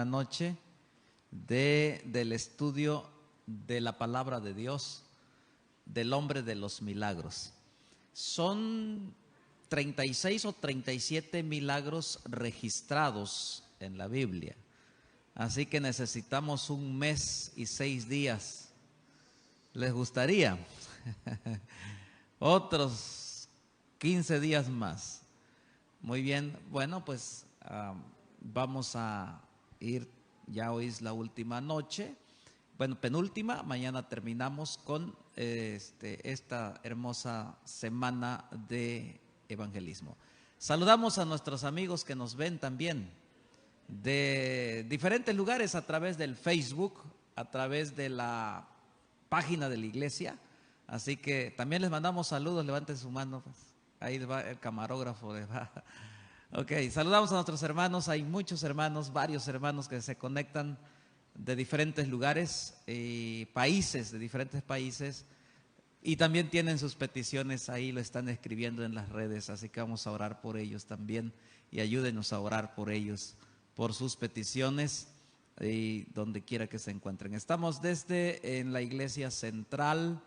Noche del estudio de la palabra de Dios, del hombre de los milagros. Son 36 o 37 milagros registrados en la Biblia. Así que necesitamos un mes y 6 días. ¿Les gustaría? Otros 15 días más. Muy bien, bueno, pues vamos a ir, ya hoy es la última noche, bueno, penúltima, mañana terminamos con esta hermosa semana de evangelismo. Saludamos a nuestros amigos que nos ven también de diferentes lugares a través del Facebook, a través de la página de la iglesia, así que también les mandamos saludos, levanten su mano, pues. Ahí va el camarógrafo, va. Ok, saludamos a nuestros hermanos. Hay muchos hermanos, varios hermanos que se conectan de diferentes lugares, países, de diferentes países, y también tienen sus peticiones ahí, lo están escribiendo en las redes, así que vamos a orar por ellos también y ayúdenos a orar por ellos, por sus peticiones y donde quiera que se encuentren. Estamos desde en la iglesia central,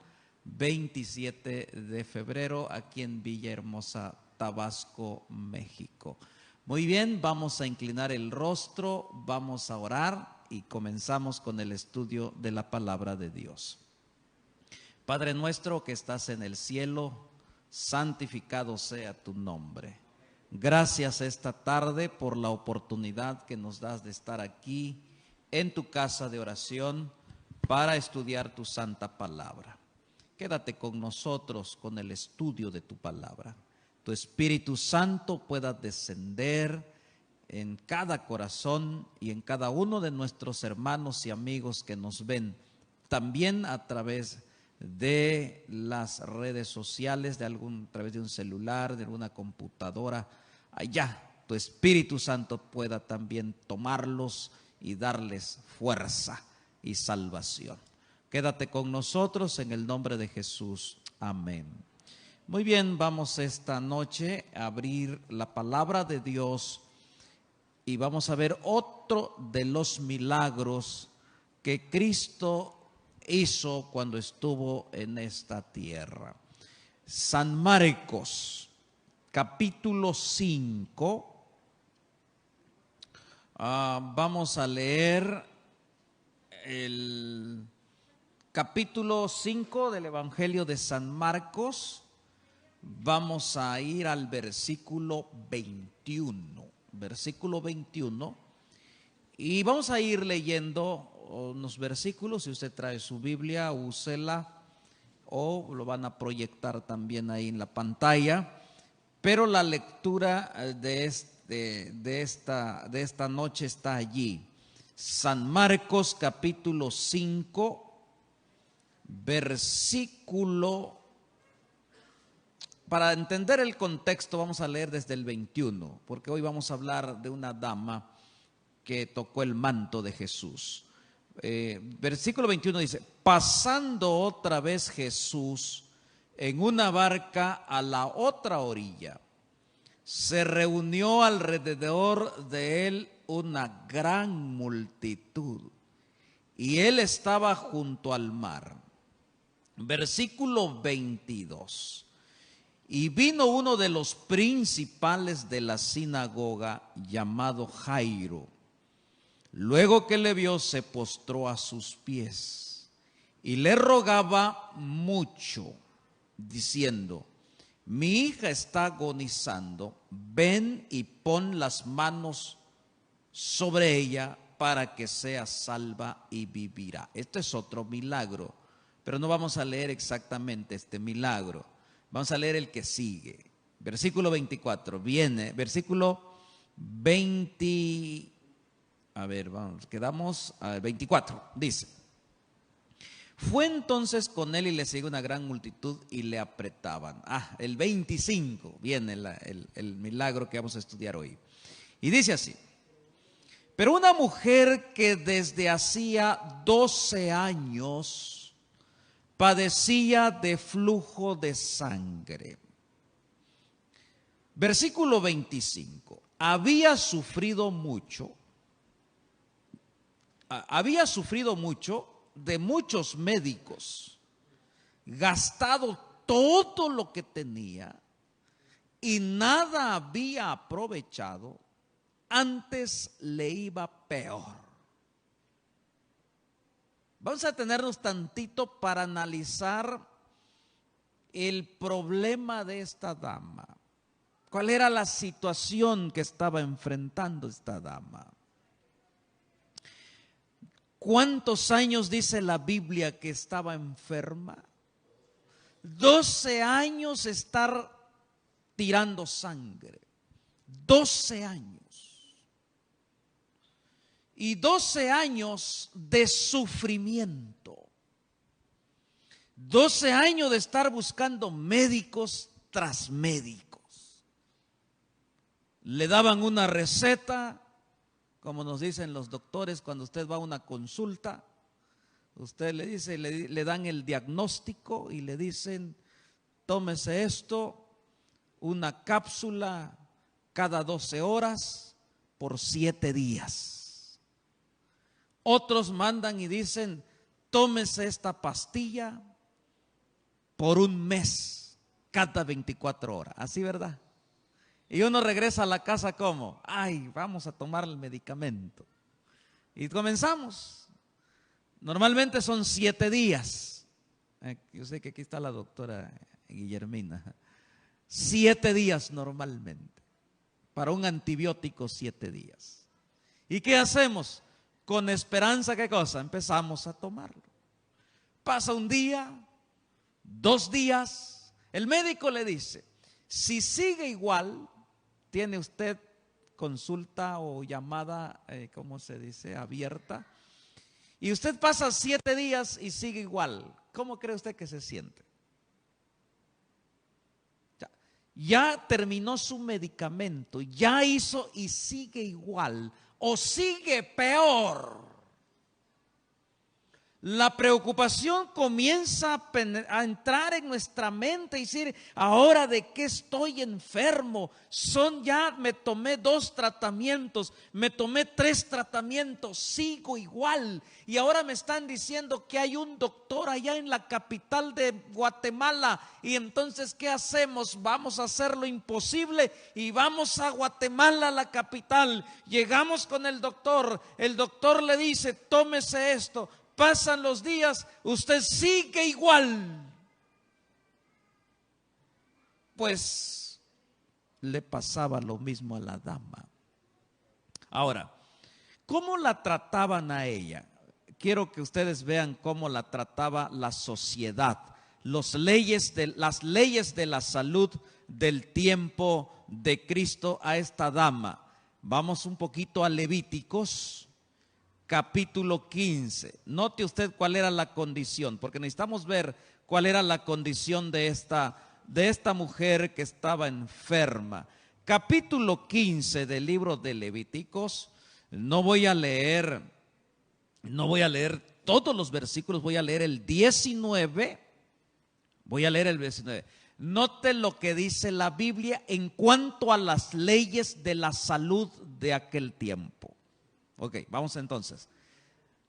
27 de febrero, aquí en Villahermosa, Tabasco, México. Muy bien, vamos a inclinar el rostro, vamos a orar y comenzamos con el estudio de la palabra de Dios. Padre nuestro que estás en el cielo, santificado sea tu nombre. Gracias esta tarde por la oportunidad que nos das de estar aquí en tu casa de oración para estudiar tu santa palabra. Quédate con nosotros con el estudio de tu palabra. Tu Espíritu Santo pueda descender en cada corazón y en cada uno de nuestros hermanos y amigos que nos ven, también a través de las redes sociales, a través de un celular, de alguna computadora. Allá tu Espíritu Santo pueda también tomarlos y darles fuerza y salvación. Quédate con nosotros en el nombre de Jesús. Amén. Muy bien, vamos esta noche a abrir la palabra de Dios y vamos a ver otro de los milagros que Cristo hizo cuando estuvo en esta tierra. San Marcos, capítulo 5. Vamos a leer el capítulo 5 del Evangelio de San Marcos. Vamos a ir al versículo 21. Versículo 21. Y vamos a ir leyendo unos versículos. Si usted trae su Biblia, úsela, o lo van a proyectar también ahí en la pantalla. Pero la lectura de esta noche está allí. San Marcos capítulo 5, versículo. Para entender el contexto vamos a leer desde el 21, porque hoy vamos a hablar de una dama que tocó el manto de Jesús. Versículo 21 dice: pasando otra vez Jesús en una barca a la otra orilla, se reunió alrededor de él una gran multitud, y él estaba junto al mar. Versículo 22. Y vino uno de los principales de la sinagoga, llamado Jairo. Luego que le vio, se postró a sus pies y le rogaba mucho, diciendo: mi hija está agonizando, ven y pon las manos sobre ella para que sea salva y vivirá. Este es otro milagro, pero no vamos a leer exactamente este milagro. Vamos a leer el que sigue. Versículo 24. Viene, versículo 20. A ver, vamos, quedamos al 24. Dice: fue entonces con él y le siguió una gran multitud y le apretaban. El 25 viene el milagro que vamos a estudiar hoy. Y dice así: pero una mujer que desde hacía 12 años padecía de flujo de sangre. Versículo 25. Había sufrido mucho había sufrido mucho de muchos médicos, gastado todo lo que tenía y nada había aprovechado, antes le iba peor. Vamos a detenernos tantito para analizar el problema de esta dama. ¿Cuál era la situación que estaba enfrentando esta dama? ¿Cuántos años dice la Biblia que estaba enferma? 12 años estar tirando sangre. 12 años. Y 12 años de sufrimiento. 12 años de estar buscando médicos tras médicos. Le daban una receta, como nos dicen los doctores cuando usted va a una consulta. Usted le dice, le dan el diagnóstico y le dicen: tómese esto, una cápsula cada 12 horas por 7 días. Otros mandan y dicen: tómese esta pastilla por un mes, cada 24 horas. Así, ¿verdad? Y uno regresa a la casa como: ay, vamos a tomar el medicamento. Y comenzamos. Normalmente son 7 días. Yo sé que aquí está la doctora Guillermina. 7 días normalmente. Para un antibiótico, 7 días. ¿Y qué hacemos? Con esperanza, ¿qué cosa? Empezamos a tomarlo. Pasa un día, 2 días. El médico le dice: si sigue igual, tiene usted consulta o llamada, ¿cómo se dice? Abierta. Y usted pasa 7 días y sigue igual. ¿Cómo cree usted que se siente? Ya terminó su medicamento, ya hizo y sigue igual o sigue peor. La preocupación comienza a entrar en nuestra mente y decir: ahora de qué estoy enfermo. Me tomé 2 tratamientos, me tomé 3 tratamientos, sigo igual. Y ahora me están diciendo que hay un doctor allá en la capital de Guatemala. Y entonces, ¿qué hacemos? Vamos a hacer lo imposible y vamos a Guatemala, la capital. Llegamos con el doctor le dice: tómese esto. Pasan los días, usted sigue igual. Pues le pasaba lo mismo a la dama. Ahora, ¿cómo la trataban a ella? Quiero que ustedes vean cómo la trataba la sociedad, las leyes de la salud del tiempo de Cristo a esta dama. Vamos un poquito a Levíticos. Capítulo 15. Note usted cuál era la condición, porque necesitamos ver cuál era la condición de esta mujer que estaba enferma. Capítulo 15 del libro de Levíticos. No voy a leer todos los versículos, voy a leer el 19. Note lo que dice la Biblia en cuanto a las leyes de la salud de aquel tiempo. Ok, vamos entonces.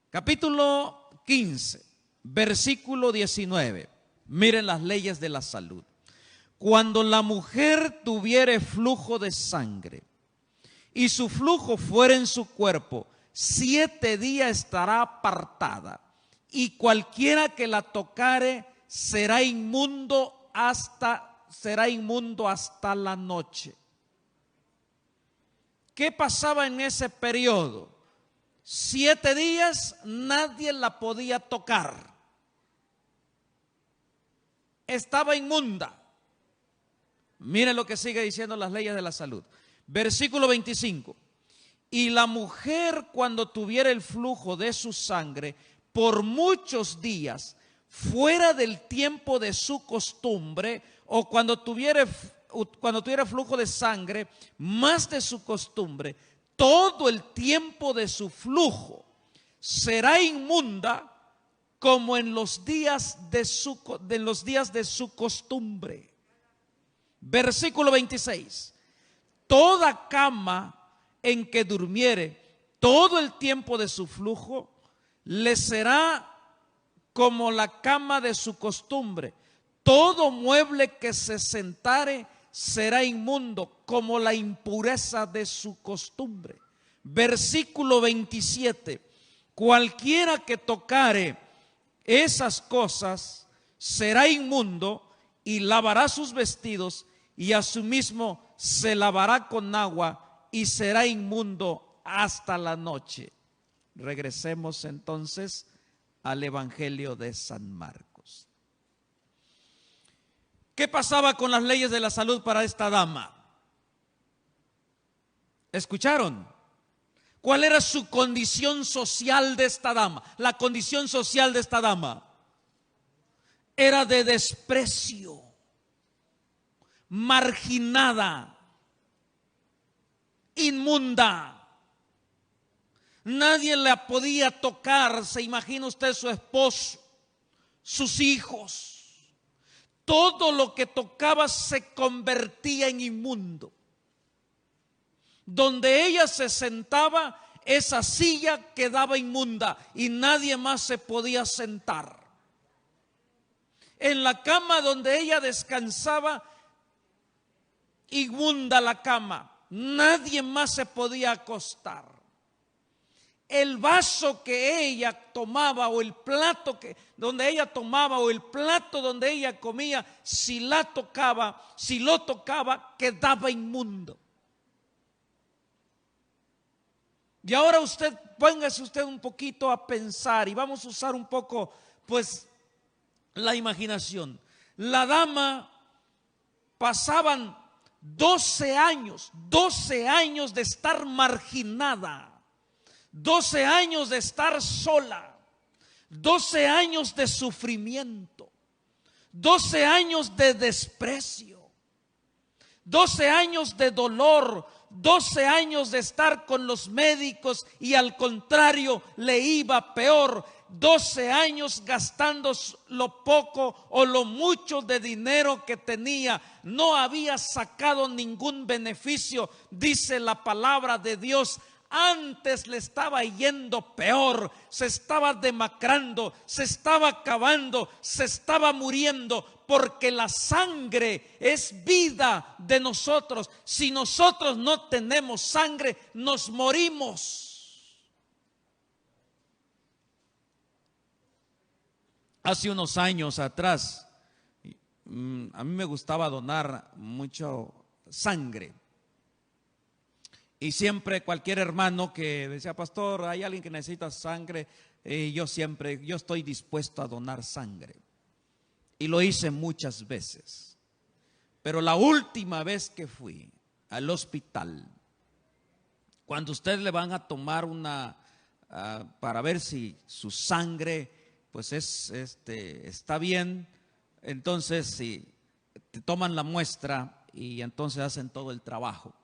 Capítulo 15, versículo 19. Miren las leyes de la salud. Cuando la mujer tuviere flujo de sangre y su flujo fuera en su cuerpo, 7 días estará apartada, y cualquiera que la tocare será inmundo hasta la noche. ¿Qué pasaba en ese periodo? 7 días nadie la podía tocar. Estaba inmunda. Miren lo que sigue diciendo las leyes de la salud. Versículo 25. Y la mujer, cuando tuviera el flujo de su sangre por muchos días, fuera del tiempo de su costumbre, o cuando tuviera flujo de sangre más de su costumbre, todo el tiempo de su flujo, será inmunda como en los días de su costumbre. Versículo 26. Toda cama en que durmiere todo el tiempo de su flujo le será como la cama de su costumbre. Todo mueble que se sentare será inmundo, como la impureza de su costumbre. Versículo 27. Cualquiera que tocare esas cosas será inmundo, y lavará sus vestidos, y asimismo se lavará con agua, y será inmundo hasta la noche. Regresemos entonces al Evangelio de San Marcos. ¿Qué pasaba con las leyes de la salud para esta dama? ¿Escucharon? ¿Cuál era su condición social de esta dama? La condición social de esta dama era de desprecio, marginada, inmunda. Nadie la podía tocar. Se imagina usted su esposo, sus hijos. Todo lo que tocaba se convertía en inmundo. Donde ella se sentaba, esa silla quedaba inmunda y nadie más se podía sentar. En la cama donde ella descansaba, inmunda la cama, nadie más se podía acostar. El vaso que ella tomaba o el plato donde ella tomaba o el plato donde ella comía, si lo tocaba, quedaba inmundo. Y ahora póngase usted un poquito a pensar y vamos a usar un poco pues la imaginación. La dama pasaban 12 años de estar marginada. 12 años de estar sola, 12 años de sufrimiento, 12 años de desprecio, 12 años de dolor, 12 años de estar con los médicos y al contrario le iba peor. 12 años gastando lo poco o lo mucho de dinero que tenía, no había sacado ningún beneficio. Dice la palabra de Dios, antes le estaba yendo peor, se estaba demacrando, se estaba acabando, se estaba muriendo, porque la sangre es vida de nosotros. Si nosotros no tenemos sangre, nos morimos. Hace unos años atrás, a mí me gustaba donar mucho sangre. Y siempre cualquier hermano que decía, pastor, hay alguien que necesita sangre, yo estoy dispuesto a donar sangre. Y lo hice muchas veces. Pero la última vez que fui al hospital, cuando ustedes le van a tomar para ver si su sangre pues está bien, entonces si te toman la muestra y entonces hacen todo el trabajo.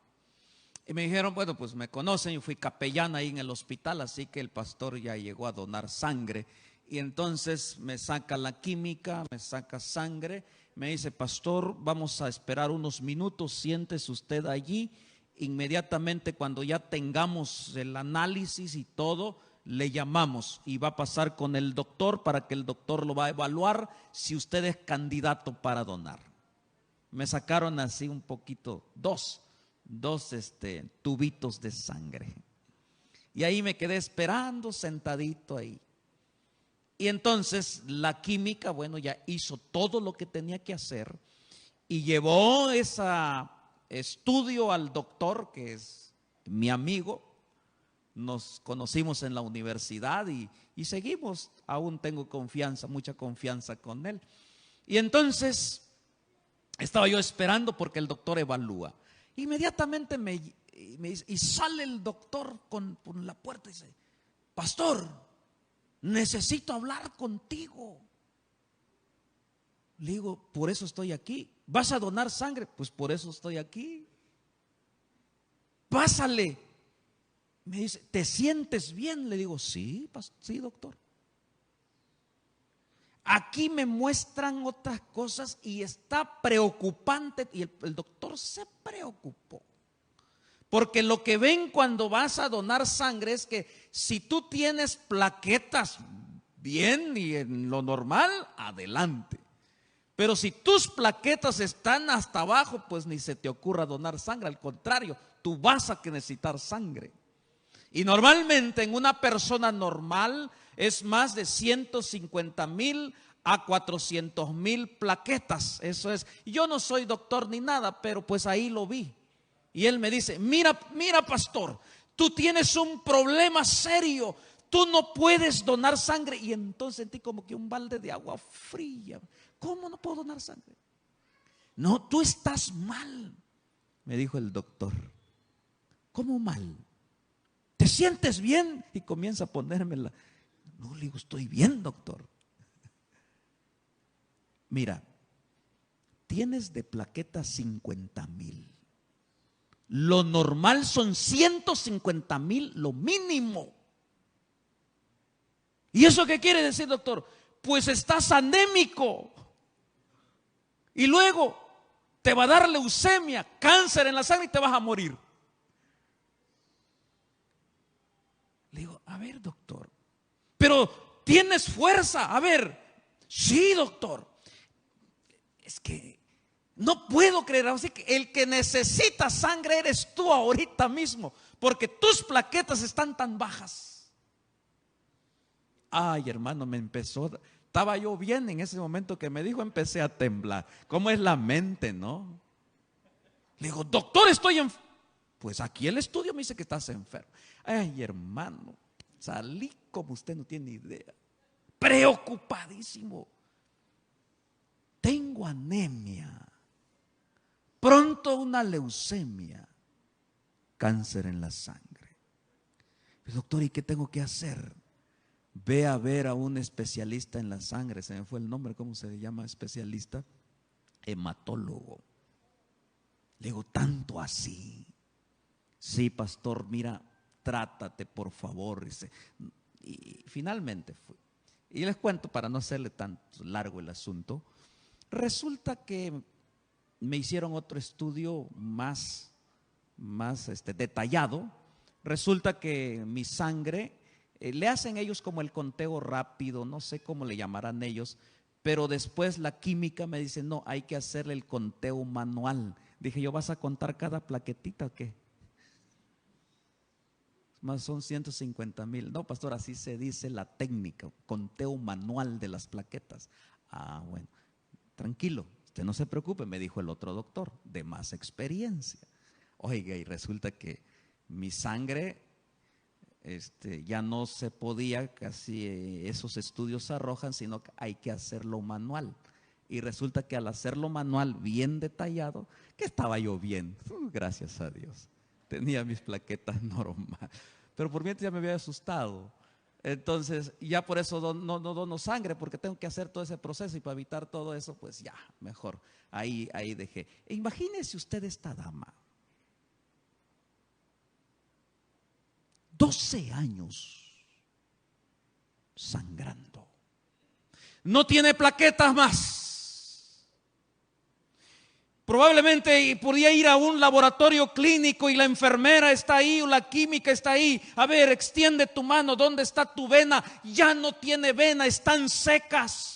Y me dijeron, bueno, pues me conocen, yo fui capellán ahí en el hospital, así que el pastor ya llegó a donar sangre. Y entonces me saca la química, me saca sangre, me dice, pastor, vamos a esperar unos minutos, siéntese usted allí. Inmediatamente cuando ya tengamos el análisis y todo, le llamamos y va a pasar con el doctor para que el doctor lo va a evaluar si usted es candidato para donar. Me sacaron así un poquito, dos tubitos de sangre. Y ahí me quedé esperando sentadito ahí. Y entonces la química, bueno, ya hizo todo lo que tenía que hacer y llevó ese estudio al doctor, que es mi amigo. Nos conocimos en la universidad y seguimos, aún tengo confianza, mucha confianza con él. Y entonces estaba yo esperando porque el doctor evalúa. Inmediatamente me dice, y sale el doctor por la puerta y dice, pastor, necesito hablar contigo. Le digo, por eso estoy aquí. ¿Vas a donar sangre? Pues por eso estoy aquí. Pásale. Me dice, ¿te sientes bien? Le digo, sí, doctor. Aquí me muestran otras cosas y está preocupante. Y el doctor se preocupó Porque lo que ven cuando vas a donar sangre es que si tú tienes plaquetas bien y en lo normal, adelante. Pero si tus plaquetas están hasta abajo, pues ni se te ocurra donar sangre. Al contrario, tú vas a necesitar sangre. Y normalmente en una persona normal es más de 150,000 a 400,000 plaquetas. Eso es. Yo no soy doctor ni nada, pero pues ahí lo vi. Y él me dice, mira pastor, tú tienes un problema serio, tú no puedes donar sangre. Y entonces sentí como que un balde de agua fría. ¿Cómo no puedo donar sangre? No, tú estás mal, me dijo el doctor. ¿Cómo mal? ¿Te sientes bien? Y comienza a ponérmela. No, le digo, estoy bien, doctor. Mira, tienes de plaqueta 50,000. Lo normal son 150,000, lo mínimo. ¿Y eso qué quiere decir, doctor? Pues estás anémico. Y luego te va a dar leucemia, cáncer en la sangre y te vas a morir. Le digo, a ver, doctor, pero tienes fuerza. A ver, sí, doctor. Es que no puedo creer. Así que el que necesita sangre eres tú ahorita mismo, porque tus plaquetas están tan bajas. Ay, hermano, estaba yo bien en ese momento que me dijo, empecé a temblar. ¿Cómo es la mente, no? Le digo, doctor, estoy enfermo. Pues aquí el estudio me dice que estás enfermo. Ay, hermano, salí como usted no tiene idea, preocupadísimo. Tengo anemia, pronto una leucemia, cáncer en la sangre. Doctor, ¿y qué tengo que hacer? Ve a ver a un especialista en la sangre. Se me fue el nombre, ¿cómo se llama? Especialista, hematólogo. Le digo, ¿tanto así? Sí, pastor, mira, trátate por favor. Y finalmente fui. Y les cuento para no hacerle tan largo el asunto. Resulta que me hicieron otro estudio más detallado. Resulta que mi sangre, le hacen ellos como el conteo rápido, no sé cómo le llamarán ellos, pero después la química me dice, no, hay que hacerle el conteo manual. Dije yo, ¿vas a contar cada plaquetita o qué? Más son 150,000. No, pastor, así se dice la técnica, conteo manual de las plaquetas. Ah, bueno, tranquilo, usted no se preocupe, me dijo el otro doctor, de más experiencia. Oiga, y resulta que mi sangre ya no se podía, casi esos estudios arrojan, sino que hay que hacerlo manual. Y resulta que al hacerlo manual, bien detallado, que estaba yo bien, gracias a Dios. Tenía mis plaquetas normales, pero por mientras ya me había asustado. Entonces ya por eso no dono sangre, porque tengo que hacer todo ese proceso, y para evitar todo eso, pues ya, mejor, ahí dejé. Imagínese usted esta dama, 12 años sangrando, no tiene plaquetas más. Probablemente podía ir a un laboratorio clínico y la enfermera está ahí o la química está ahí. A ver, extiende tu mano, ¿dónde está tu vena? Ya no tiene vena, están secas.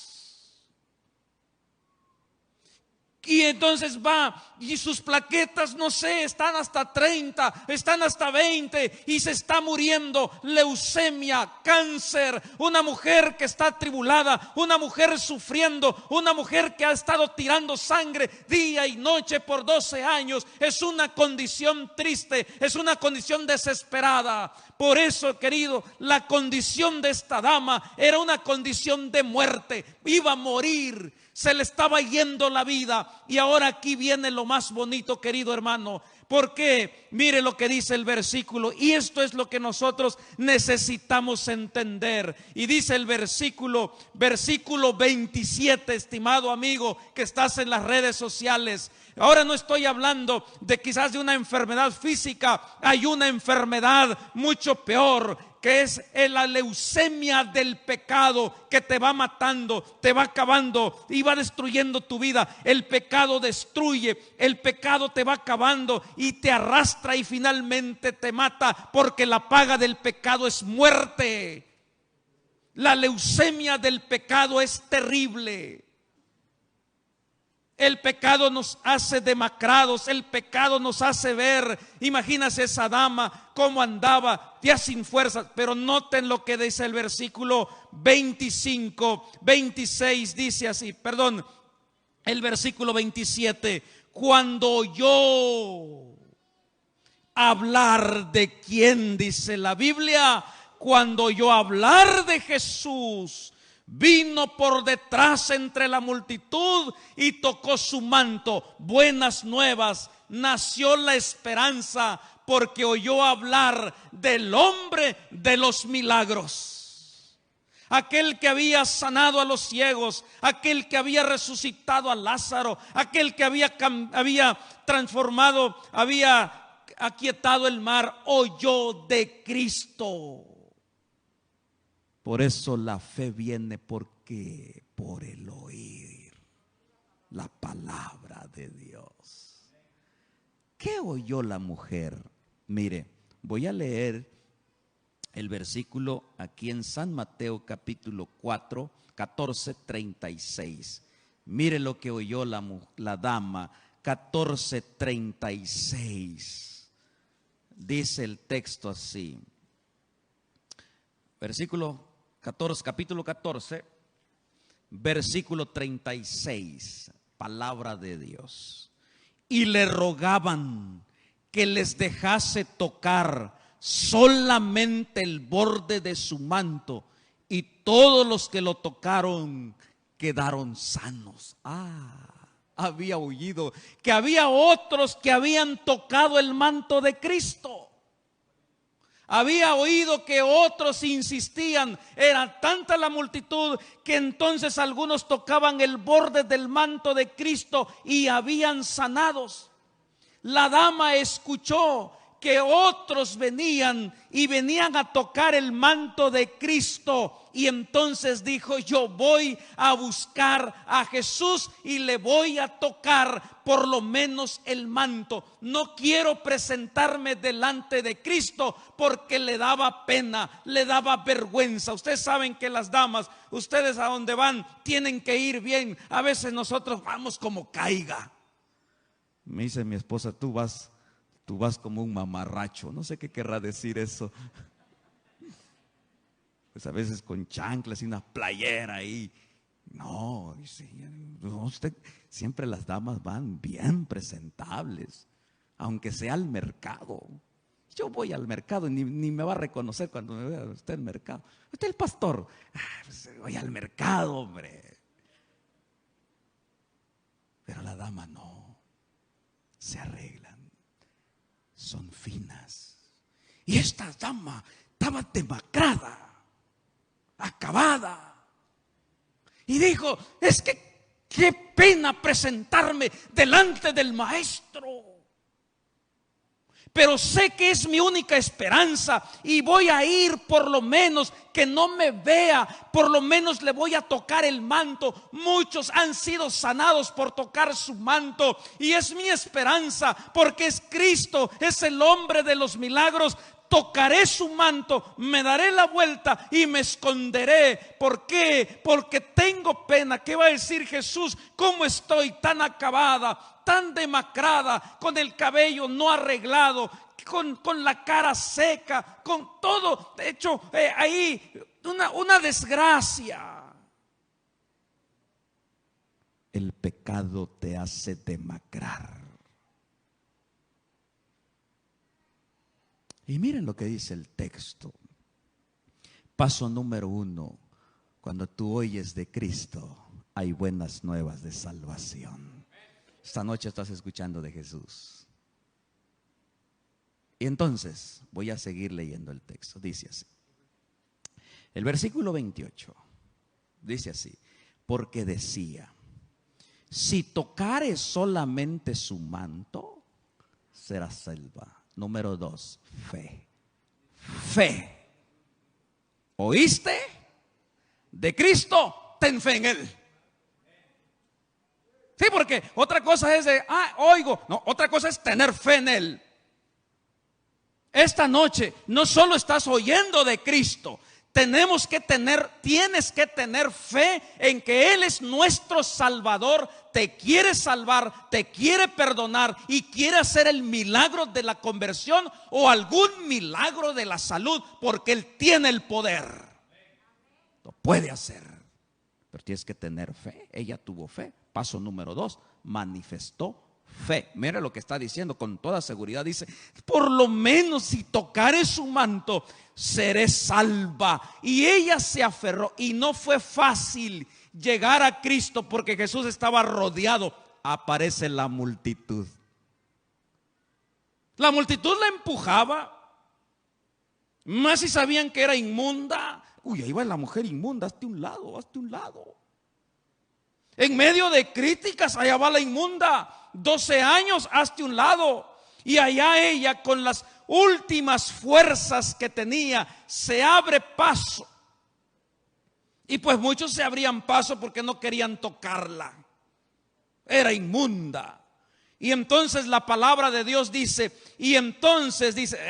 Y entonces va y sus plaquetas, no sé, están hasta 30, están hasta 20 y se está muriendo. Leucemia, cáncer, una mujer que está atribulada, una mujer sufriendo, una mujer que ha estado tirando sangre día y noche por 12 años. Es una condición triste, es una condición desesperada. Por eso, querido, la condición de esta dama era una condición de muerte, iba a morir. Se le estaba yendo la vida. Y ahora aquí viene lo más bonito, querido hermano, porque mire lo que dice el versículo, y esto es lo que nosotros necesitamos entender. Y dice el versículo 27, estimado amigo que estás en las redes sociales. Ahora no estoy hablando de quizás de una enfermedad física, hay una enfermedad mucho peor, que es la leucemia del pecado que te va matando, te va acabando y va destruyendo tu vida. El pecado destruye, el pecado te va acabando y te arrastra y finalmente te mata, porque la paga del pecado es muerte. La leucemia del pecado es terrible. El pecado nos hace demacrados, el pecado nos hace ver. Imagínate esa dama cómo andaba ya sin fuerzas. Pero noten lo que dice el versículo 25, 26 dice así, perdón, el versículo 27. Cuando oyó hablar de quién, dice la Biblia, cuando oyó hablar de Jesús, vino por detrás entre la multitud y tocó su manto. Buenas nuevas, nació la esperanza, porque oyó hablar del hombre de los milagros. Aquel que había sanado a los ciegos, aquel que había resucitado a Lázaro, aquel que había transformado, había aquietado el mar, oyó de Cristo. Por eso la fe viene porque por el oír la palabra de Dios. ¿Qué oyó la mujer? Mire, voy a leer el versículo aquí en San Mateo capítulo 4, 14, 36. Mire lo que oyó la dama, 14, 36. Dice el texto así. Capítulo 14, versículo 36, palabra de Dios. Y le rogaban que les dejase tocar solamente el borde de su manto, y todos los que lo tocaron quedaron sanos. Había oído que había otros que habían tocado el manto de Cristo. Había oído que otros insistían. Era tanta la multitud que entonces algunos tocaban el borde del manto de Cristo y habían sanados. La dama escuchó que otros venían a tocar el manto de Cristo, y entonces dijo: yo voy a buscar a Jesús y le voy a tocar por lo menos el manto. No quiero presentarme delante de Cristo porque le daba pena, le daba vergüenza. Ustedes saben que las damas, ustedes a donde van tienen que ir bien. A veces nosotros vamos como caiga. Me dice mi esposa: tú vas como un mamarracho. No sé qué querrá decir eso. Pues a veces con chanclas y una playera ahí. No, dice, usted, siempre las damas van bien presentables, aunque sea al mercado. Yo voy al mercado y ni me va a reconocer cuando me vea usted en el mercado. Usted es el pastor. Pues voy al mercado, hombre. Pero la dama no. Se arreglan. Son finas. Y esta dama estaba demacrada, acabada. Y dijo: es que qué pena presentarme delante del maestro, pero sé que es mi única esperanza y voy a ir, por lo menos que no me vea, por lo menos le voy a tocar el manto. Muchos han sido sanados por tocar su manto y es mi esperanza, porque es Cristo, es el hombre de los milagros. Tocaré su manto, me daré la vuelta y me esconderé. ¿Por qué? Porque tengo pena. ¿Qué va a decir Jesús? ¿Cómo estoy tan acabada, tan demacrada, con el cabello no arreglado, con la cara seca, con todo hecho ahí una desgracia? El pecado te hace demacrar. Y miren lo que dice el texto. Paso número 1. Cuando tú oyes de Cristo, hay buenas nuevas de salvación. Esta noche estás escuchando de Jesús. Y entonces voy a seguir leyendo el texto. Dice así. El versículo 28 dice así: porque decía: si tocare solamente su manto, será salva. Número 2, fe. Fe. ¿Oíste de Cristo? Ten fe en Él. Sí, porque otra cosa es oigo. No, otra cosa es tener fe en Él. Esta noche no solo estás oyendo de Cristo, tienes que tener fe en que Él es nuestro Salvador, te quiere salvar, te quiere perdonar y quiere hacer el milagro de la conversión o algún milagro de la salud, porque Él tiene el poder. Lo puede hacer, pero tienes que tener fe. Ella tuvo fe. Paso número 2, manifestó fe. Mira lo que está diciendo con toda seguridad. Dice: por lo menos si tocare su manto, seré salva. Y ella se aferró, y no fue fácil llegar a Cristo porque Jesús estaba rodeado. Aparece la multitud. La multitud la empujaba, más si sabían que era inmunda. Uy, ahí va la mujer inmunda, hazte un lado, hazte un lado. En medio de críticas, allá va la inmunda, 12 años, hazte un lado. Y allá ella, con las últimas fuerzas que tenía, se abre paso. Y pues muchos se abrían paso porque no querían tocarla. Era inmunda. Y entonces la palabra de Dios dice,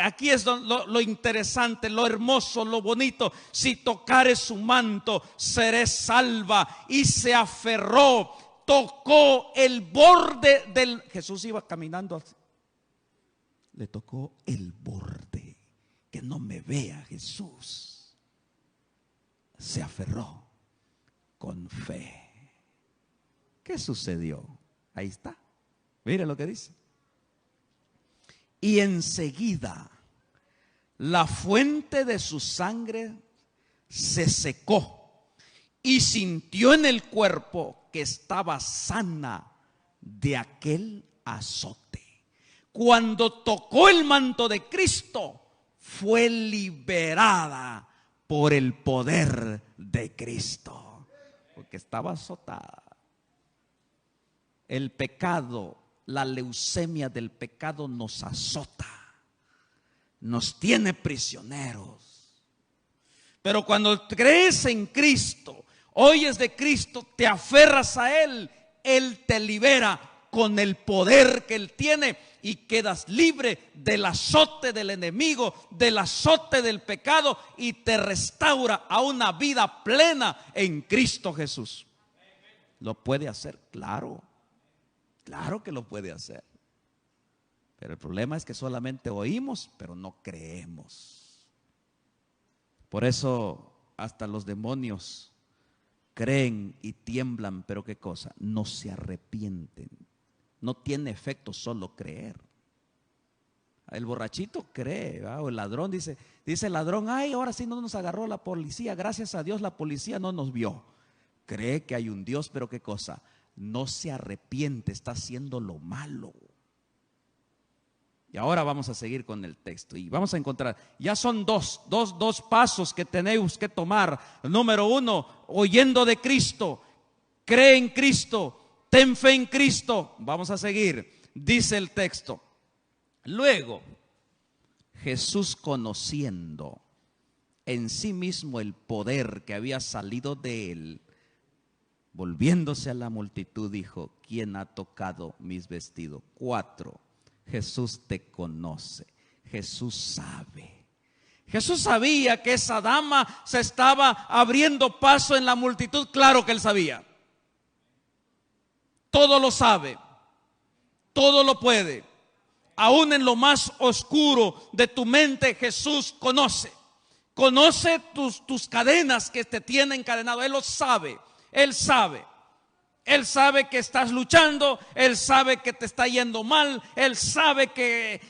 aquí es lo interesante, lo hermoso, lo bonito: si tocare su manto, seré salva. Y se aferró, tocó el borde del... Jesús iba caminando así. Le tocó el borde, que no me vea Jesús. Se aferró con fe. ¿Qué sucedió? Ahí está. Mire lo que dice. Y enseguida la fuente de su sangre se secó y sintió en el cuerpo que estaba sana de aquel azote. Cuando tocó el manto de Cristo, fue liberada por el poder de Cristo, porque estaba azotada. El pecado, la leucemia del pecado nos azota, nos tiene prisioneros. Pero cuando crees en Cristo, oyes de Cristo, te aferras a Él, Él te libera con el poder que Él tiene y quedas libre del azote del enemigo, del azote del pecado, y te restaura a una vida plena en Cristo Jesús. ¿Lo puede hacer? Claro. Claro que lo puede hacer. Pero el problema es que solamente oímos, pero no creemos. Por eso hasta los demonios creen y tiemblan, pero ¿qué cosa? No se arrepienten. No tiene efecto solo creer. El borrachito cree, ¿verdad? O el ladrón dice el ladrón: ay, ahora sí no nos agarró la policía, gracias a Dios la policía no nos vio. Cree que hay un Dios, pero ¿qué cosa? No se arrepiente, está haciendo lo malo. Y ahora vamos a seguir con el texto y vamos a encontrar, ya son dos pasos que tenéis que tomar. Número 1, oyendo de Cristo, cree en Cristo, ten fe en Cristo. Vamos a seguir, dice el texto. Luego, Jesús, conociendo en sí mismo el poder que había salido de Él, volviéndose a la multitud, dijo: ¿quién ha tocado mis vestidos? 4. Jesús te conoce. Jesús sabe. Jesús sabía que esa dama se estaba abriendo paso en la multitud. Claro que Él sabía. Todo lo sabe. Todo lo puede. Aún en lo más oscuro de tu mente, Jesús conoce. Conoce tus cadenas que te tienen encadenado. Él lo sabe. Él sabe. Él sabe que estás luchando. Él sabe que te está yendo mal. Él sabe que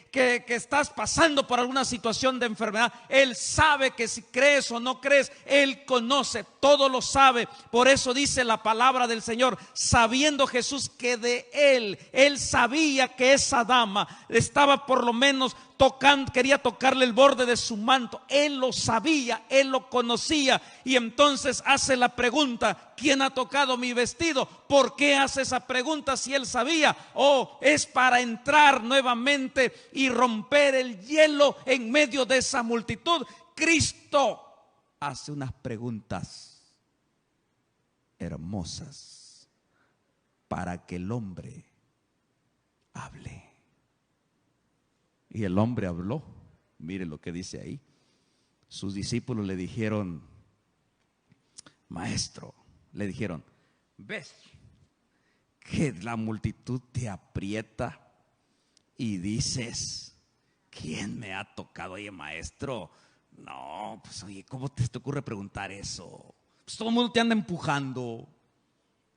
estás pasando por alguna situación de enfermedad. Él sabe que si crees o no crees, Él conoce, todo lo sabe. Por eso dice la palabra del Señor: sabiendo Jesús que de Él sabía que esa dama estaba por lo menos tocando, quería tocarle el borde de su manto. Él lo sabía, Él lo conocía. Y entonces hace la pregunta: ¿quién ha tocado mi vestido? ¿Por qué hace esa pregunta si Él sabía? Es para entrar nuevamente y romper el hielo en medio de esa multitud. Cristo hace unas preguntas hermosas para que el hombre hable. Y el hombre habló. Mire lo que dice ahí. Sus discípulos le dijeron: maestro, le dijeron, ¿ves que la multitud te aprieta y dices, ¿quién me ha tocado? Oye, maestro, no, pues oye, ¿cómo te ocurre preguntar eso? Pues todo el mundo te anda empujando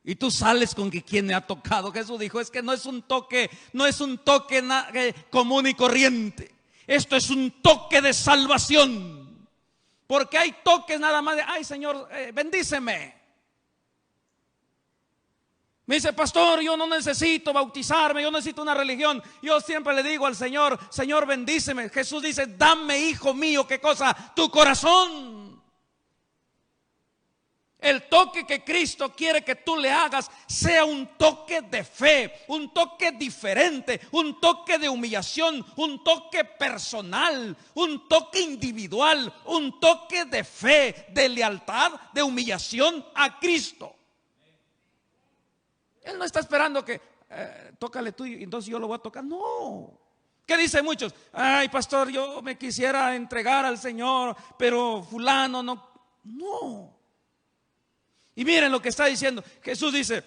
y tú sales con que quién me ha tocado. Jesús dijo, es que no es un toque común y corriente. Esto es un toque de salvación. Porque hay toques nada más de, ay Señor, bendíceme. Me dice, pastor, yo no necesito bautizarme, yo necesito una religión. Yo siempre le digo al Señor, Señor, bendíceme. Jesús dice, dame, hijo mío, ¿qué cosa? Tu corazón. El toque que Cristo quiere que tú le hagas sea un toque de fe, un toque diferente, un toque de humillación, un toque personal, un toque individual, un toque de fe, de lealtad, de humillación a Cristo. Él no está esperando que tócale tú y entonces yo lo voy a tocar. No. ¿Qué dicen muchos? Ay, pastor, yo me quisiera entregar al Señor, pero fulano no. No. Y miren lo que está diciendo. Jesús dice,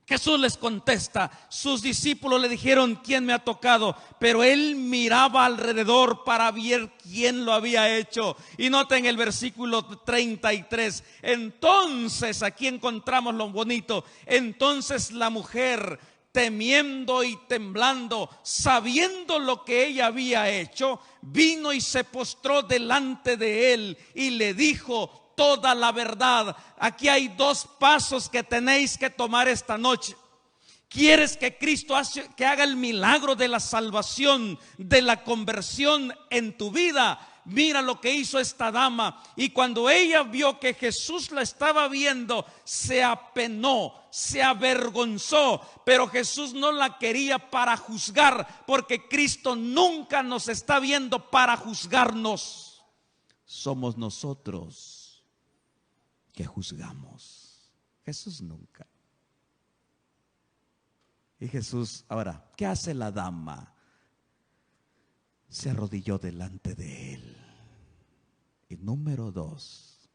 Jesús les contesta, sus discípulos le dijeron, ¿quién me ha tocado? Pero él miraba alrededor para ver quién lo había hecho. Y noten el versículo 33. Entonces, aquí encontramos lo bonito. Entonces la mujer, temiendo y temblando, sabiendo lo que ella había hecho, vino y se postró delante de él y le dijo toda la verdad. Aquí hay dos pasos que tenéis que tomar esta noche. ¿Quieres que Cristo que haga el milagro de la salvación, de la conversión en tu vida? Mira lo que hizo esta dama. Y cuando ella vio que Jesús la estaba viendo, se apenó, se avergonzó. Pero Jesús no la quería para juzgar, porque Cristo nunca nos está viendo para juzgarnos. Somos nosotros que juzgamos. Jesús nunca. Y Jesús, ahora, ¿qué hace la dama? Se arrodilló delante de él. Y número 2,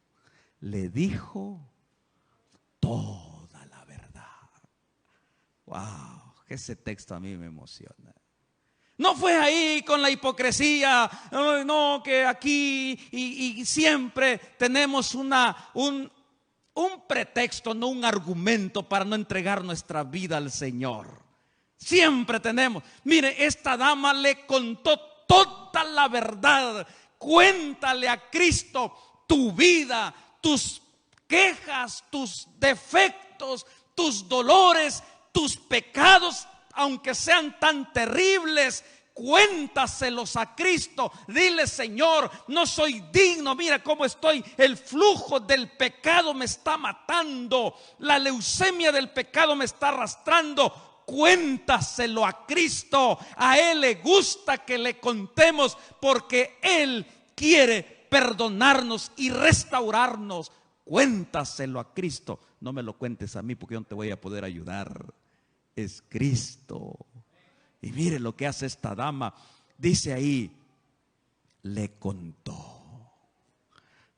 le dijo toda la verdad. Wow, ese texto a mí me emociona. No fue ahí con la hipocresía, no, que aquí y siempre tenemos un pretexto, no un argumento para no entregar nuestra vida al Señor. Siempre tenemos. Mire, esta dama le contó toda la verdad. Cuéntale a Cristo tu vida, tus quejas, tus defectos, tus dolores, tus pecados, aunque sean tan terribles. Cuéntaselos a Cristo. Dile, Señor, no soy digno, mira cómo estoy, el flujo del pecado me está matando, la leucemia del pecado me está arrastrando. Cuéntaselo a Cristo. A Él le gusta que le contemos, porque Él quiere perdonarnos y restaurarnos. Cuéntaselo a Cristo. No me lo cuentes a mí, porque yo no te voy a poder ayudar. Es Cristo. Y mire lo que hace esta dama. Dice ahí, le contó.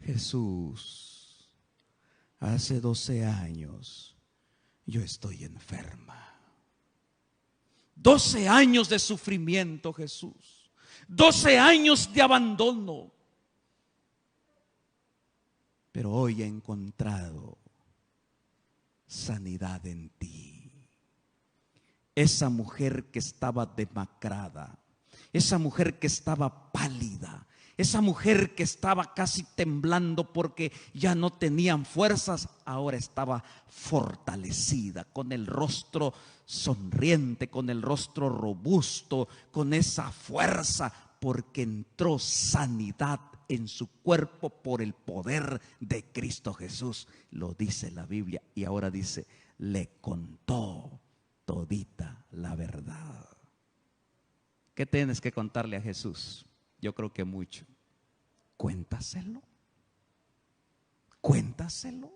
Jesús, hace 12 años yo estoy enferma. 12 años de sufrimiento, Jesús. 12 años de abandono. Pero hoy he encontrado sanidad en ti. Esa mujer que estaba demacrada, esa mujer que estaba pálida, esa mujer que estaba casi temblando porque ya no tenían fuerzas, ahora estaba fortalecida, con el rostro sonriente, con el rostro robusto, con esa fuerza, porque entró sanidad en su cuerpo por el poder de Cristo Jesús. Lo dice la Biblia. Y ahora dice, le contó todita la verdad. ¿Qué tienes que contarle a Jesús? Yo creo que mucho. Cuéntaselo. cuéntaselo.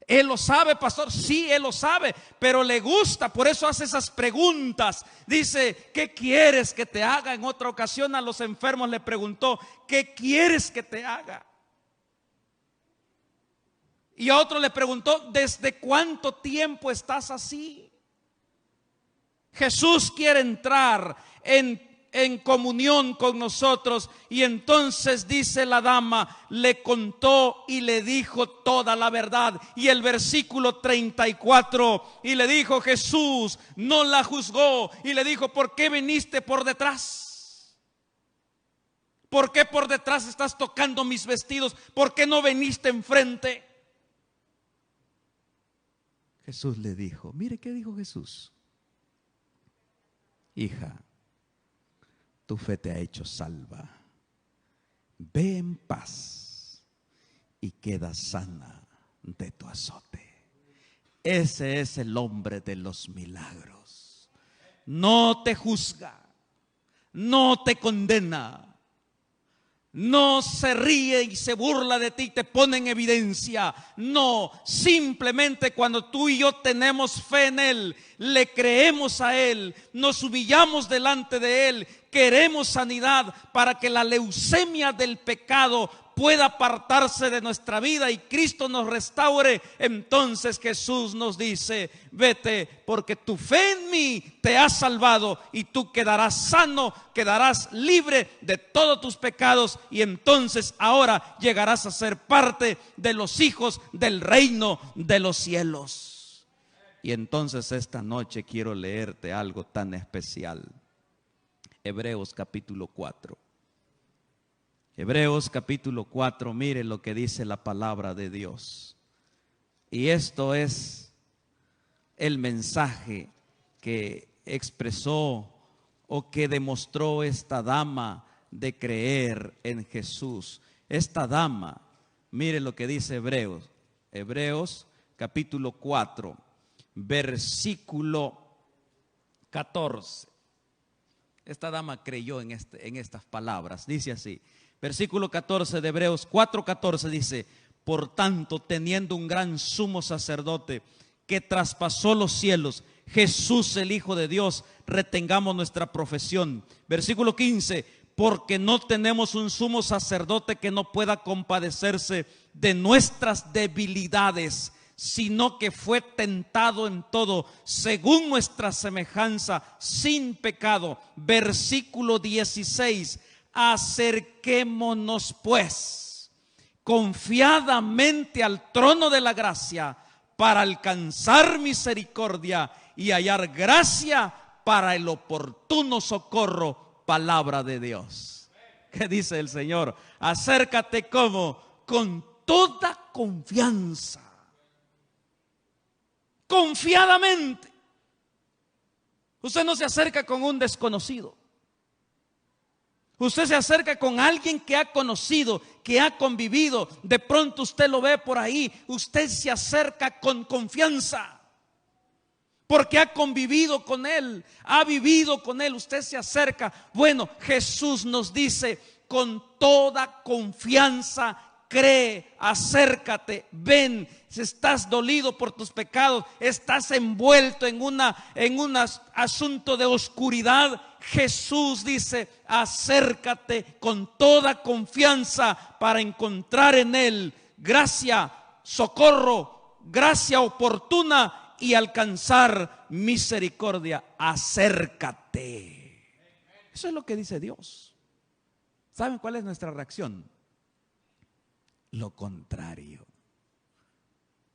Él lo sabe, pastor, sí, él lo sabe, pero le gusta, por eso hace esas preguntas. Dice, ¿qué quieres que te haga? En otra ocasión a los enfermos le preguntó, ¿qué quieres que te haga? Y a otro le preguntó, ¿desde cuánto tiempo estás así? Jesús quiere entrar en comunión con nosotros. Y entonces dice la dama, le contó y le dijo toda la verdad. Y el versículo 34, y le dijo Jesús, no la juzgó, y le dijo, ¿por qué viniste por detrás? ¿Por qué por detrás estás tocando mis vestidos? ¿Por qué no viniste enfrente? Jesús le dijo, mire qué dijo Jesús: hija, tu fe te ha hecho salva. Ve en paz y queda sana de tu azote. Ese es el hombre de los milagros. No te juzga, no te condena, no se ríe y se burla de ti, te pone en evidencia. No, simplemente cuando tú y yo tenemos fe en Él, le creemos a Él, nos humillamos delante de Él, queremos sanidad para que la leucemia del pecado pueda apartarse de nuestra vida y Cristo nos restaure. Entonces Jesús nos dice, vete, porque tu fe en mí te ha salvado y tú quedarás sano, quedarás libre de todos tus pecados, y entonces ahora llegarás a ser parte de los hijos del reino de los cielos. Y entonces esta noche quiero leerte algo tan especial. Hebreos capítulo 4. Hebreos capítulo 4, mire lo que dice la palabra de Dios. Y esto es el mensaje que expresó o que demostró esta dama de creer en Jesús. Esta dama, mire lo que dice Hebreos. Hebreos capítulo 4, versículo 14. Esta dama creyó en estas palabras. Dice así, versículo 14 de Hebreos 4:14 dice: por tanto, teniendo un gran sumo sacerdote que traspasó los cielos, Jesús el Hijo de Dios, retengamos nuestra profesión. Versículo 15: porque no tenemos un sumo sacerdote que no pueda compadecerse de nuestras debilidades, sino que fue tentado en todo según nuestra semejanza, sin pecado. Versículo 16: acerquémonos pues confiadamente al trono de la gracia para alcanzar misericordia y hallar gracia para el oportuno socorro. Palabra de Dios. ¿Qué dice el Señor? Acércate como con toda confianza, confiadamente. Usted no se acerca con un desconocido. Usted se acerca con alguien que ha conocido, que ha convivido. De pronto usted lo ve por ahí. Usted se acerca con confianza, porque ha convivido con Él, ha vivido con Él. Usted se acerca. Bueno, Jesús nos dice, con toda confianza cree, acércate, ven. Si estás dolido por tus pecados, estás envuelto en un asunto de oscuridad, Jesús dice, acércate con toda confianza para encontrar en Él gracia, socorro, gracia oportuna y alcanzar misericordia. Acércate. Eso es lo que dice Dios. ¿Saben cuál es nuestra reacción? Lo contrario.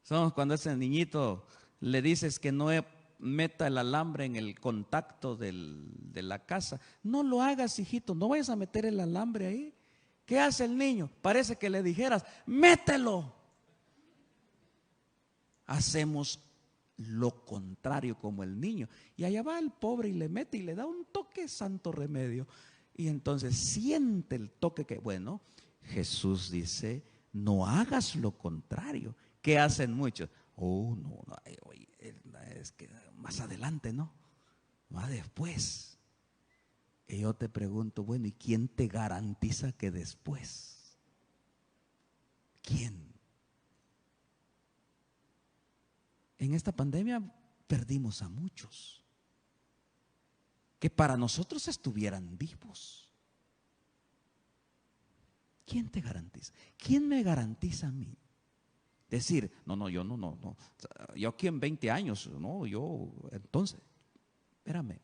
Somos cuando a ese niñito le dices que no meta el alambre en el contacto de la casa. No lo hagas, hijito, no vayas a meter el alambre ahí. ¿Qué hace el niño? Parece que le dijeras, mételo. Hacemos lo contrario como el niño. Y allá va el pobre y le mete y le da un toque, santo remedio. Y entonces siente el toque que, bueno, Jesús dice, no hagas lo contrario. ¿Qué hacen muchos? Oh, no, es que más adelante, ¿no? Más después. Y yo te pregunto, bueno, ¿y quién te garantiza que después? ¿Quién? en esta pandemia perdimos a muchos que para nosotros estuvieran vivos. ¿Quién te garantiza? ¿Quién me garantiza a mí? Decir, no, yo no. Yo aquí en 20 años, entonces, espérame.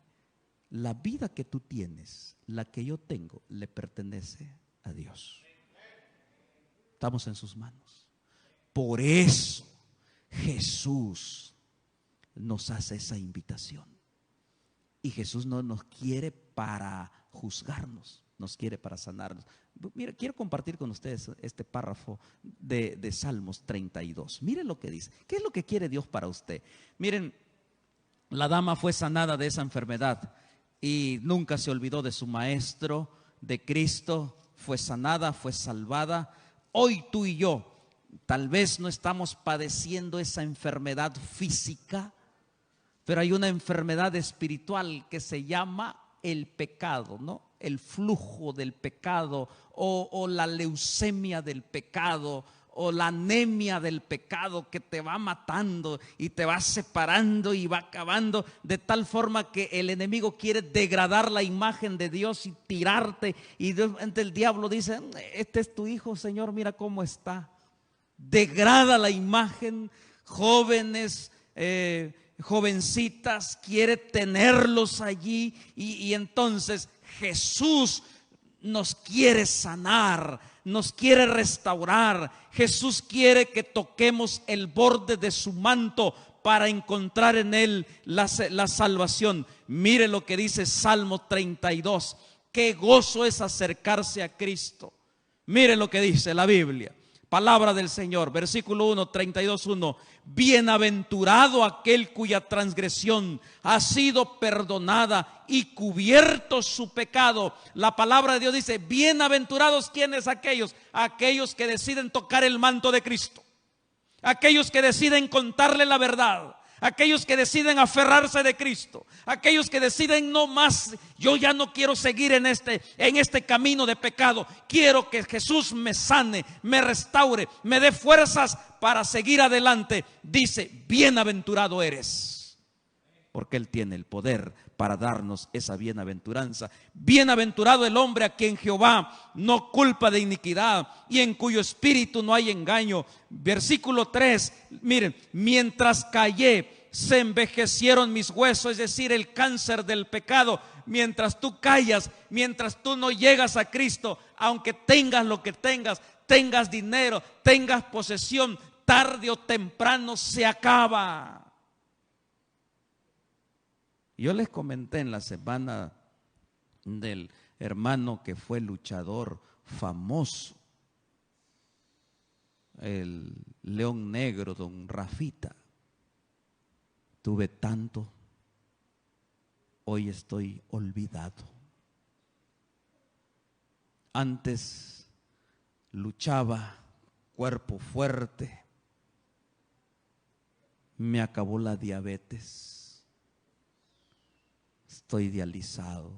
La vida que tú tienes, la que yo tengo, le pertenece a Dios. Estamos en sus manos. Por eso Jesús nos hace esa invitación. Y Jesús no nos quiere para juzgarnos, nos quiere para sanarnos. Mira, quiero compartir con ustedes este párrafo de Salmos 32. Miren lo que dice. ¿Qué es lo que quiere Dios para usted? Miren, la dama fue sanada de esa enfermedad y nunca se olvidó de su maestro, de Cristo. Fue sanada, fue salvada. Hoy tú y yo tal vez no estamos padeciendo esa enfermedad física, pero hay una enfermedad espiritual que se llama el pecado, ¿no? El flujo del pecado o la leucemia del pecado o la anemia del pecado que te va matando y te va separando y va acabando de tal forma que el enemigo quiere degradar la imagen de Dios y tirarte, y el diablo dice: este es tu hijo, Señor, mira cómo está. Degrada la imagen. Jóvenes, jovencitas, quiere tenerlos allí y entonces Jesús nos quiere sanar, nos quiere restaurar. Jesús quiere que toquemos el borde de su manto para encontrar en él la salvación. Mire lo que dice Salmo 32. Qué gozo es acercarse a Cristo. Mire lo que dice la Biblia. Palabra del Señor, versículo 1, 32:1. Bienaventurado aquel cuya transgresión ha sido perdonada y cubierto su pecado. La palabra de Dios dice: bienaventurados, ¿quiénes? Aquellos que deciden tocar el manto de Cristo, aquellos que deciden contarle la verdad, aquellos que deciden aferrarse de Cristo, aquellos que deciden no más, yo ya no quiero seguir en este camino de pecado. Quiero que Jesús me sane, me restaure, me dé fuerzas para seguir adelante. Dice: bienaventurado eres, porque Él tiene el poder para darnos esa bienaventuranza. Bienaventurado el hombre a quien Jehová no culpa de iniquidad y en cuyo espíritu no hay engaño. Versículo 3, miren: mientras callé, se envejecieron mis huesos. Es decir, el cáncer del pecado. Mientras tú callas, mientras tú no llegas a Cristo, aunque tengas lo que tengas, tengas dinero, tengas posesión, tarde o temprano se acaba. Yo les comenté en la semana del hermano que fue luchador famoso, el León Negro, don Rafita. Tuve tanto, hoy estoy olvidado. Antes luchaba, cuerpo fuerte. Me acabó la diabetes. Estoy dializado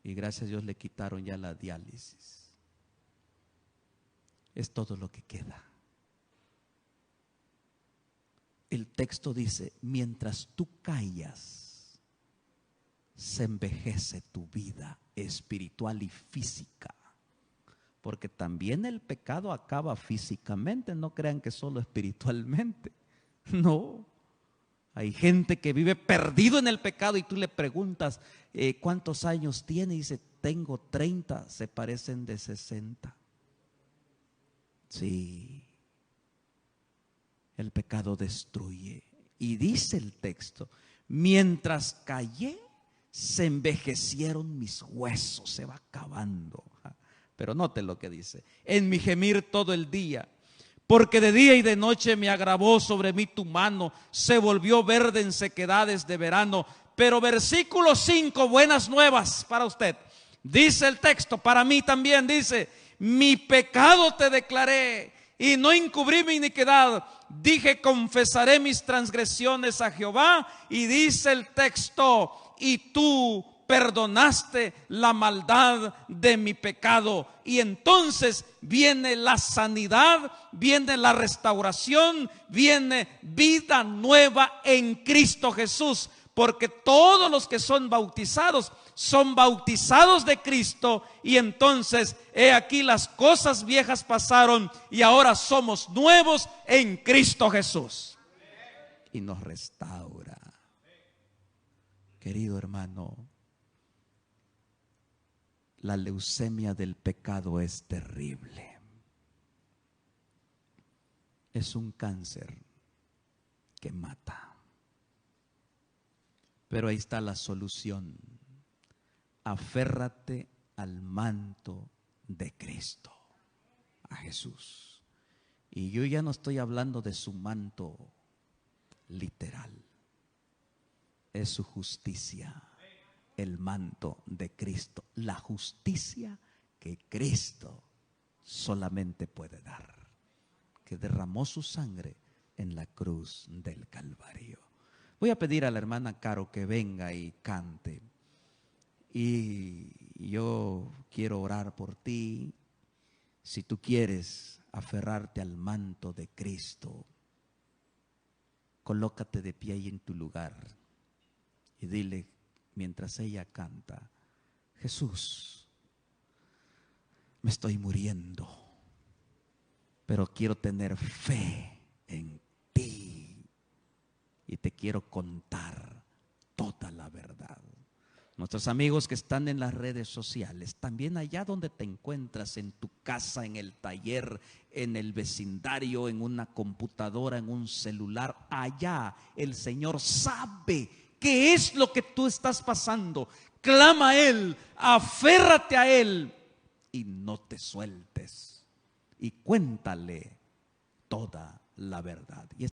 y gracias a Dios le quitaron ya la diálisis. Es todo lo que queda. El texto dice: mientras tú callas, se envejece tu vida espiritual y física. Porque también el pecado acaba físicamente, no crean que solo espiritualmente. No, hay gente que vive perdido en el pecado y tú le preguntas ¿cuántos años tiene? Y dice: tengo 30, se parecen de 60. Sí, el pecado destruye. Y dice el texto: mientras callé, se envejecieron mis huesos. Se va acabando. Pero note lo que dice: en mi gemir todo el día, porque de día y de noche me agravó sobre mí tu mano, se volvió verde en sequedades de verano. Pero versículo 5, buenas nuevas para usted. Dice el texto, para mí también, dice: mi pecado te declaré y no encubrí mi iniquidad. Dije: confesaré mis transgresiones a Jehová. Y dice el texto: y tú perdonaste la maldad de mi pecado. Y entonces viene la sanidad, viene la restauración, viene vida nueva en Cristo Jesús. Porque todos los que son bautizados de Cristo, y entonces he aquí las cosas viejas pasaron y ahora somos nuevos en Cristo Jesús. Y nos restaura. Querido hermano, la leucemia del pecado es terrible. Es un cáncer que mata. Pero ahí está la solución. Aférrate al manto de Cristo, a Jesús. Y yo ya no estoy hablando de su manto literal. Es su justicia, el manto de Cristo, la justicia que Cristo solamente puede dar, que derramó su sangre en la cruz del Calvario. Voy a pedir a la hermana Caro que venga y cante, y yo quiero orar por ti. Si tú quieres aferrarte al manto de Cristo, colócate de pie ahí en tu lugar y dile mientras ella canta: Jesús, me estoy muriendo, pero quiero tener fe en ti y te quiero contar toda la verdad. Nuestros amigos que están en las redes sociales, también allá donde te encuentras, en tu casa, en el taller, en el vecindario, en una computadora, en un celular, allá el Señor sabe qué es lo que tú estás pasando. Clama a Él, aférrate a Él y no te sueltes. Y cuéntale toda la verdad. Y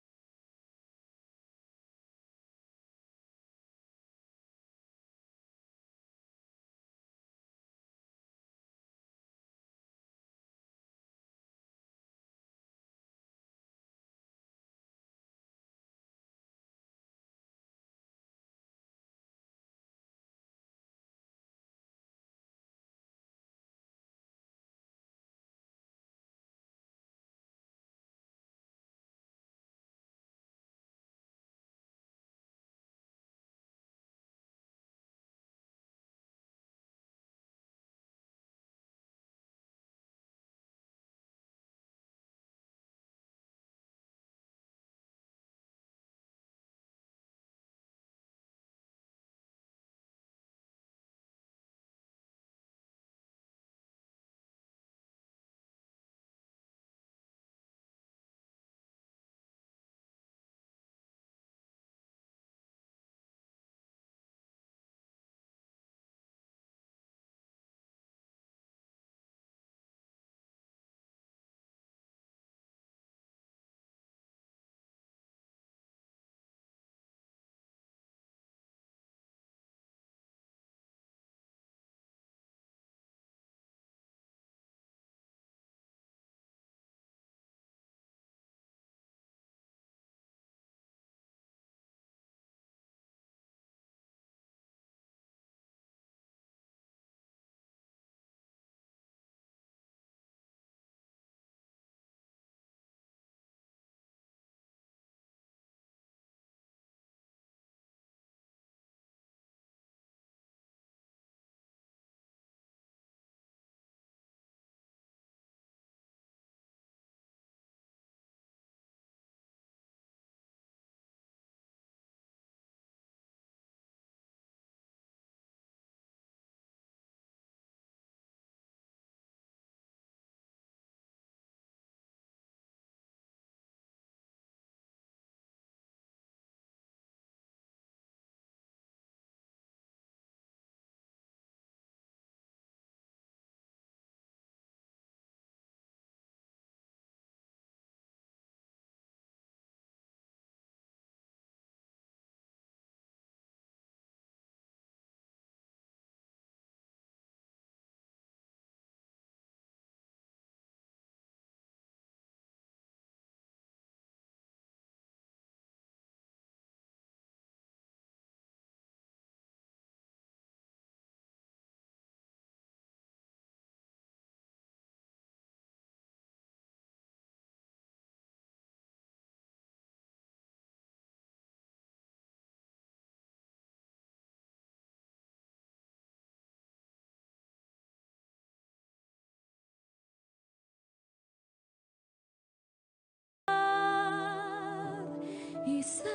y sanidad.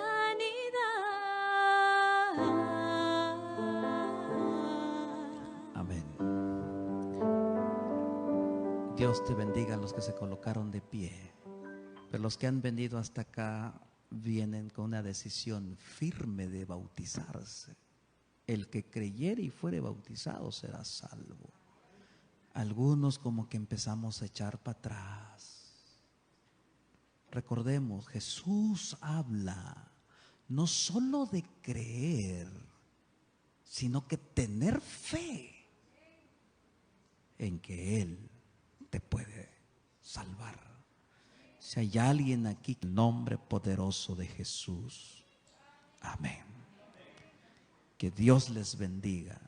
Amén. Dios te bendiga a los que se colocaron de pie. Pero los que han venido hasta acá vienen con una decisión firme de bautizarse. El que creyere y fuere bautizado será salvo. Algunos como que empezamos a echar para atrás. Recordemos, Jesús habla no solo de creer, sino que tener fe en que Él te puede salvar. Si hay alguien aquí, en el nombre poderoso de Jesús. Amén. Que Dios les bendiga.